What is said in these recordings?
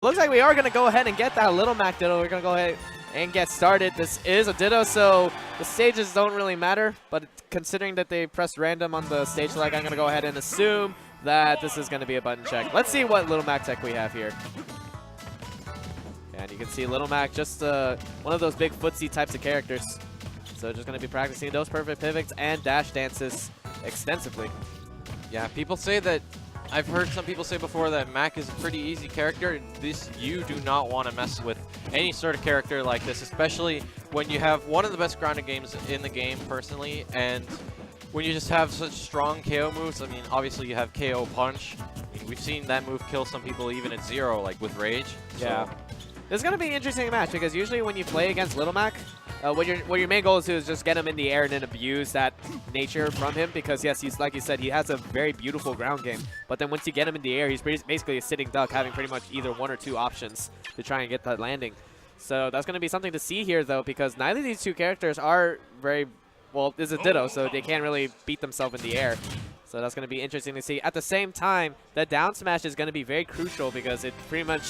Looks like we are going to go ahead and get that Little Mac Ditto. We're going to go ahead and get started. This is a Ditto, so the stages don't really matter. But considering that they pressed random on the stage select, I'm going to go ahead and assume that this is going to be a button check. Let's see what Little Mac tech we have here. And you can see Little Mac, just one of those big footsie types of characters. So just going to be practicing those perfect pivots and dash dances extensively. Yeah, people say that, I've heard some people say before that Mac is a pretty easy character. You do not want to mess with any sort of character like this, especially when you have one of the best grounded games in the game, personally, and when you just have such strong KO moves. I mean, obviously you have KO Punch. I mean, we've seen that move kill some people even at 0, like with Rage. Yeah. So it's going to be an interesting match because usually when you play against Little Mac, what your main goal is to just get him in the air and then abuse that nature from him, because yes, he's, like you said, he has a very beautiful ground game, but then once you get him in the air, he's basically a sitting duck, having pretty much either one or two options to try and get that landing. So that's going to be something to see here, though, because neither of these two characters are very, well, this is a Ditto, so they can't really beat themselves in the air. So that's going to be interesting to see. At the same time, the down smash is going to be very crucial because it's pretty much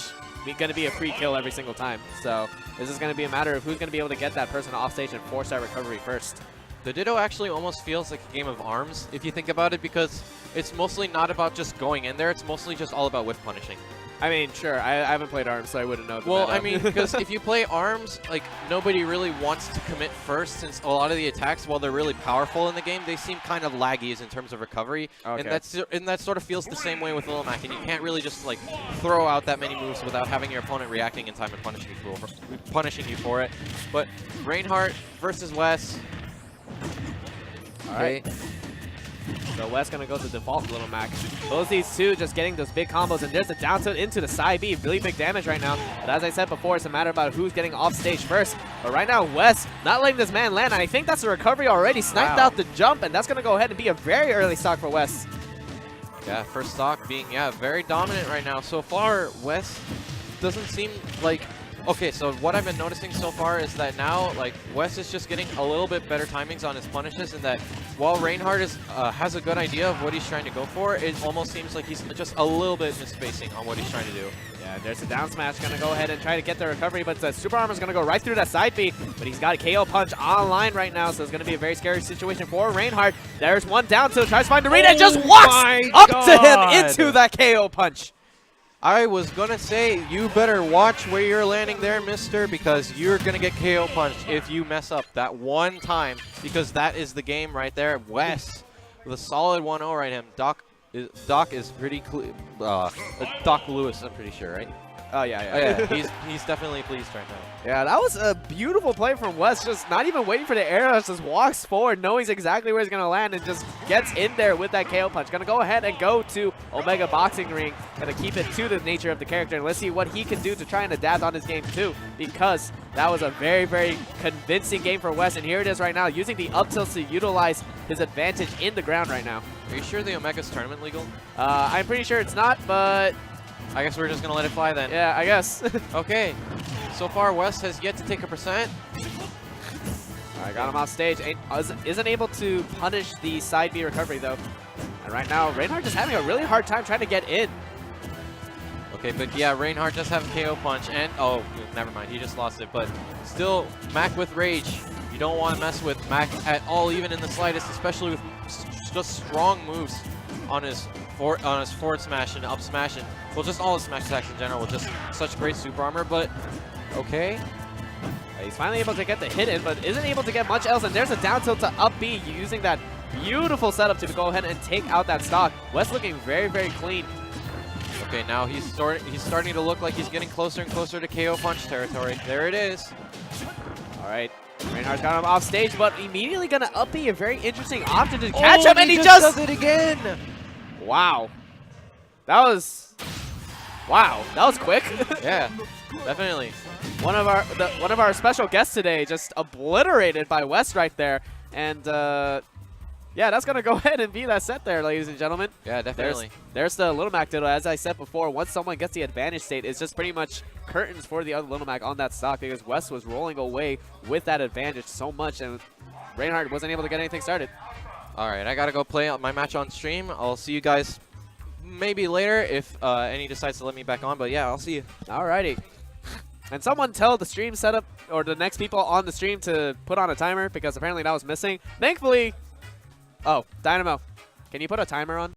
going to be a free kill every single time. So this is going to be a matter of who's going to be able to get that person off stage and force that recovery first. The Ditto actually almost feels like a game of arms, if you think about it, because it's mostly not about just going in there. It's mostly just all about whiff punishing. I mean, sure, I haven't played ARMS, so I wouldn't know. Well, I mean, because if you play ARMS, like, nobody really wants to commit first, since a lot of the attacks, while they're really powerful in the game, they seem kind of laggy in terms of recovery. Okay. And that sort of feels the same way with Little Mac, and you can't really just, like, throw out that many moves without having your opponent reacting in time and punishing you for it. But Rainheart versus Wes. All right. So Wes going to go to default Little Mac. Both these two just getting those big combos, and there's a down tilt into the side B. Really big damage right now. But as I said before, it's a matter about who's getting off stage first. But right now, Wes not letting this man land. And I think that's a recovery already. Sniped out the jump, and that's going to go ahead and be a very early stock for Wes. Yeah, first stock being, very dominant right now. So far, Wes doesn't seem like... Okay, so what I've been noticing so far is that now, like, Wes is just getting a little bit better timings on his punishes, and that while Rainheart has a good idea of what he's trying to go for, it almost seems like he's just a little bit misspacing on what he's trying to do. Yeah, there's a down smash, going to go ahead and try to get the recovery, but the Super Armor's going to go right through that side B, but he's got a KO Punch online right now, so it's going to be a very scary situation for Rainheart. There's one down tilt, tries to find the read, and just walks up to him into that KO Punch. I was going to say, you better watch where you're landing there, mister, because you're going to get KO punched if you mess up that one time, because that is the game right there. Wes with a solid 1-0 right him. Doc is pretty clear. Doc Lewis, I'm pretty sure, right? Oh, yeah. He's definitely pleased right now. Yeah, that was a beautiful play from Wes. Just not even waiting for the arrows, just walks forward, knowing exactly where he's going to land, and just gets in there with that KO punch. Going to go ahead and go to Omega Boxing Ring. Going to keep it to the nature of the character, and let's see what he can do to try and adapt on his game too, because that was a very, very convincing game for Wes, and here it is right now, using the up tilt to utilize his advantage in the ground right now. Are you sure the Omega's tournament legal? I'm pretty sure it's not, but I guess we're just going to let it fly then. Yeah, I guess. Okay. So far, Wes has yet to take a percent. All right, got him off stage. Isn't able to punish the side B recovery, though. And right now, Rainheart just having a really hard time trying to get in. Okay, but yeah, Rainheart does have a KO punch, and oh, never mind, he just lost it. But still, Mac with Rage. You don't want to mess with Mac at all, even in the slightest, especially with just strong moves on his forward smash and up smash, and well, just all his smash attacks in general with just such great super armor. But okay, he's finally able to get the hit in, but isn't able to get much else. And there's a down tilt to up B, using that beautiful setup to go ahead and take out that stock. Wes looking very, very clean. Okay, now he's starting to look like he's getting closer and closer to KO punch territory. There it is. All right. Rainhart's got him off stage, but immediately going to up B, a very interesting option to catch him, and he just does it again. Wow. That was quick. Yeah, definitely. One of our special guests today just obliterated by Wes right there, and yeah, that's gonna go ahead and be that set there, ladies and gentlemen. Yeah, definitely. There's the Little Mac Ditto. As I said before, once someone gets the advantage state, it's just pretty much curtains for the other Little Mac on that stock, because Wes was rolling away with that advantage so much, and Rainheart wasn't able to get anything started. All right, I gotta go play my match on stream. I'll see you guys maybe later if Any decides to let me back on. But yeah, I'll see you. Alrighty. And someone tell the stream setup or the next people on the stream to put on a timer because apparently that was missing. Thankfully, oh, Dynamo, can you put a timer on?